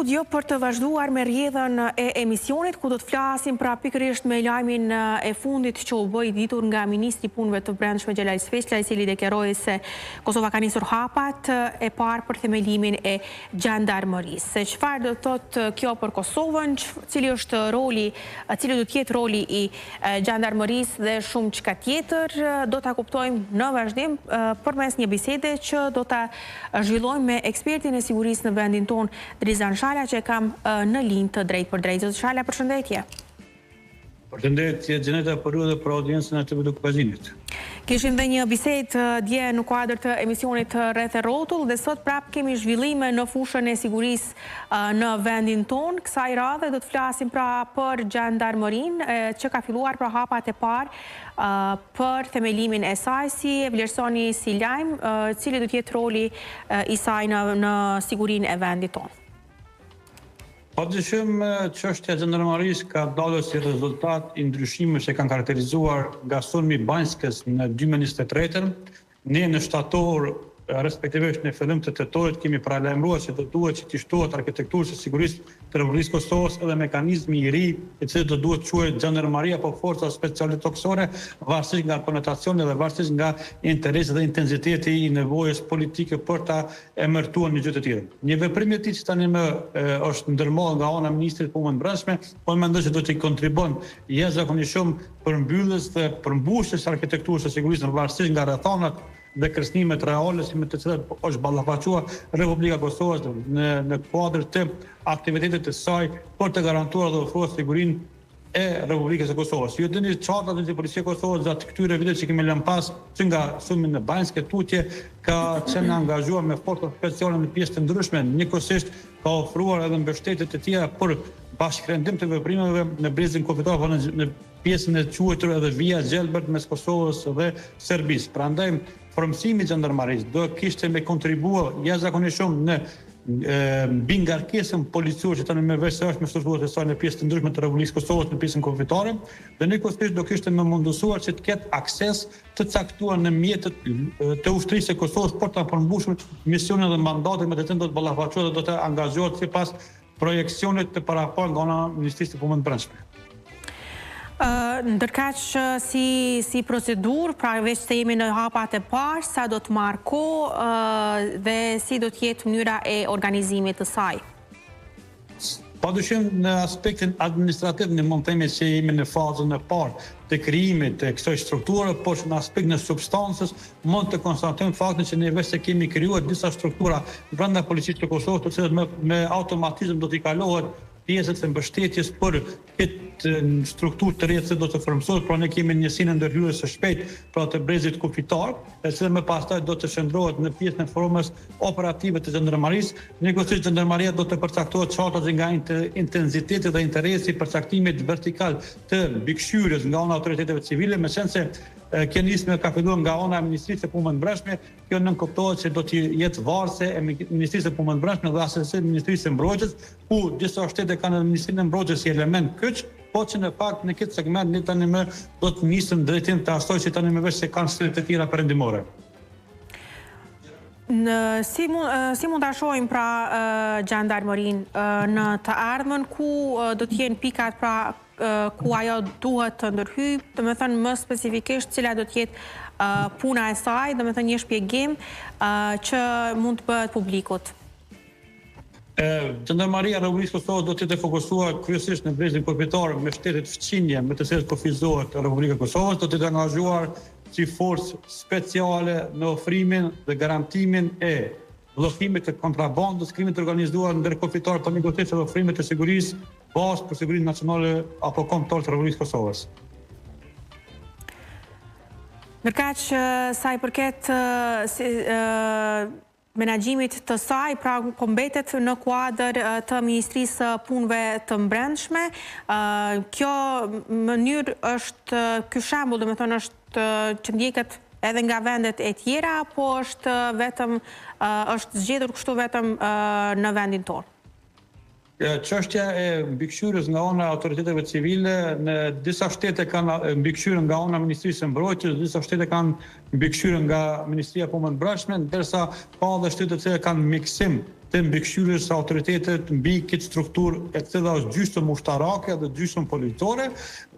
studio për të vazhduar me rrjedhën e emisionit, ku do të flasim pra pikërisht me lajmin e fundit që u bë i ditur nga Ministri i Punëve të Brendshme Xhelal Sveçla, i cili deklaroi se Kosova ka nisur hapat e parë për themelimin e gjandarmërisë. Çfarë do të thotë kjo për Kosovën, cili është roli, cili do të jetë roli i gjandarmërisë dhe shumë çka tjetër, do ta kuptojmë në vazhdim përmes një bisede që do ta zhvillojmë me ekspertin e sigurisë në vendin tonë, Drizan Shala, që kam në linjë të drejt për drejt. Zoti Shala, përshëndetje. Përshëndetje, Gjeneta, për ju dhe për audiencën e TV Dukazinit. Kishim dhe një bisedë dje në kuadër të emisionit Rreth e Rrotull dhe sot prap kemi zhvillime në fushën e sigurisë në vendin tonë. Kësaj radhe do të flasim pra për gjandarmërinë që ka filluar pra hapat e parë për themelimin e saj, si e vlerësoni si lajm, cili do të jetë roli i saj në sigurinë e vendit tonë? Padyshim, çështja e gjandarmërisë ka dalë si rezultat i ndryshimeve që kanë karakterizuar nga sulmi i Banjskës në 2023. Ne në shtator, respektivisht në fillim të tetorit, kemi paralajmëruar se do duhet që të shtohet arkitekturës së sigurisë të Republikës Kosovës edhe mekanizmi i ri, i cili do duhet quhet Gjandarmeria apo Forca Speciale Toksore, varësisht nga konotacioni dhe varësisht nga interesi dhe intensiteti i nevojës politike për ta emërtuar një gjë të tillë. Një veprim i tillë që tani më është ndërmarrë nga ana e Ministrit të Punëve të Brendshme, po mendoj se do të kontribon jashtëzakonisht shumë për mbylljes dhe përmbushjes së arkitekturës së sigurisë varësisht nga rrethanat dhe kërcënimet reale si me të cilat është ballafaqua Republika e Kosovës në kuadër të aktivitetit të saj për të garantuar dhe ofruar sigurinë e Republikës së Kosovës. Ju dini çfarë do të Policia e Kosovës gjatë këtyre viteve që kemi lënë pas, që nga sulmi në Banjskë tutje ka qenë angazhuar me forca speciale në pjesë të ndryshme, njëkohësisht ka ofruar edhe mbështetje të tjera për bashkërendim të veprimeve në brezin kufitor apo në pjesën e quajtur edhe via Gjelbert mes Kosovës dhe Serbisë. Prandaj formësimi i gjandarmerisë do kishte me kontribuar jashtëzakonisht shumë në mbi ngarkesën policore që tani më vesh se është me strukturat e saj në pjesë të ndryshme të Republikës Kosovës në pjesën kufitore, dhe njëkohësisht do kishte më mundësuar që të ketë akses të caktuar në mjetet të ushtrisë së Kosovës për ta përmbushur misionin dhe mandatin me të cilin do të ballafaqohet dhe do të angazhohet sipas projeksionit të paraparë nga ana e Ministrisë të Punëve të Brendshme. Ndërkaq si procedurë, pra veç se jemi në hapat e parë, sa do të marrë kohë dhe si do të jetë mënyra e organizimit të saj? Padyshim në aspektin administrativ ne mund të themi se jemi në fazën e parë të krijimit të kësaj strukture, por në aspektin e substancës mund të konstatojmë faktin që ne vetë se kemi krijuar disa struktura brenda Policisë të Kosovës, të cilat me automatizëm do t'i kalohet pjesët e mbështetjes për këtë strukturë të re që do të formësohet, pra ne kemi njësinë ndërhyrjes së shpejtë pra të brezit kufitar, e cila më pastaj do të shndrohet në pjesën e formës operative të gjandarmerisë. Njëkohësisht gjandarmeria do të përcaktohet çfarë nga intensiteti dhe interesi i përcaktimit vertikal të mbikëqyrjes nga ana e autoriteteve civile, me qenë se kjo nismë ka filluar nga ana e Ministrisë së Punëve të Brendshme, kjo nënkuptohet se do të jetë varëse e Ministrisë së Punëve të Brendshme dhe asnjë Ministrisë së Mbrojtjes, ku disa shtete kanë Ministrinë e Mbrojtjes si element kyç, po që në fakt në këtë segment ne tani më do të nisim drejtim të asaj që tani më vesh se kanë shtete të tjera perëndimore. Si mund ta shohim pra gjandarmërinë në të ardhmen, ku do të jenë pikat pra ku ajo duhet të ndërhyjë, domethënë më specifikisht cila do të jetë puna e saj, domethënë një shpjegim që mund të bëhet publikut. Gjandarmeria e Republikës Kosovës do të jetë fokusuar kryesisht në brezin kufitor me shtetet fqinje me të cilat kufizohet Republika e Kosovës, do të jetë angazhuar si forcë speciale në ofrimin dhe garantimin e bllokimit të kontrabandës, krimit të organizuar ndërkufitor, për njëkohësisht edhe ofrimit të sigurisë, bazë për sigurinë nacionale apo kombëtare të Republikës Kosovës. Ndërkaq sa i përket menaxhimit të saj, pra po mbetet në kuadër të Ministrisë së Punëve të Brendshme, kjo mënyrë është, ky shembull domethënë është që ndjeket edhe nga vendet e tjera, apo është vetëm është zgjedhur kështu vetëm në vendin tonë? Çështja e mbikëqyrjes nga ana e autoriteteve civile, në disa shtete kanë mbikëqyrje nga ana e Ministrisë së Mbrojtjes, disa shtete kanë mbikëqyrje nga Ministria e Punëve të Brendshme, ndërsa ka edhe shtete që kanë miksim të mbikëqyrjes së autoritetet mbi këtë strukturë e cila është gjysmë ushtarake dhe gjysmë politike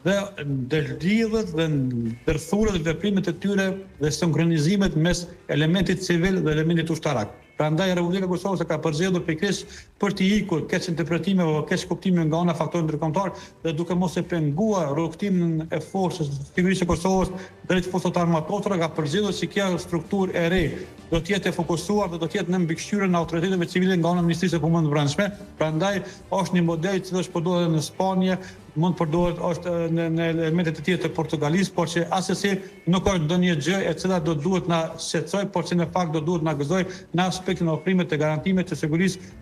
dhe ndërlidhet dhe ndërthuret veprimet e tyre dhe sinkronizimet mes elementit civil dhe elementit ushtarak. Prandaj Republika e Kosovës ka përzgjedhur pikërisht për të ikur keq interpretime apo keq kuptime nga ana faktorëve ndërkombëtar dhe duke mos e penguar rrugtimin e forcës së sigurisë së Kosovës drejt forcat armatosura ka përzgjedhur se kjo strukturë e re do të jetë e fokusuar dhe do të jetë në mbikëqyrjen e autoriteteve civile nga ana e Ministrisë së Punëve të Brendshme. Prandaj është një model që është përdoret në Spanjë, mund përdoret është në elemente të tjera të Portugalisë, por që asesi nuk është ndonjë gjë e cila do duhet na shqetësoj, por që në fakt do duhet na gëzoj në aspektin e ofrimit të garantimeve të sigurisë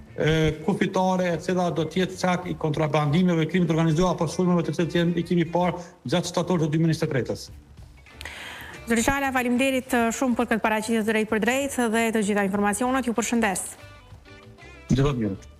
kufitare e cila do të jetë cak i kontrabandimeve, krimit të organizuar apo sulmeve të cilët i kemi parë gjatë shtatorit të 2023-s. Zoti Çala, faleminderit shumë për këtë paraqitje drejt për drejt dhe të gjitha informacionet. Ju përshëndes. Gjithë mirë.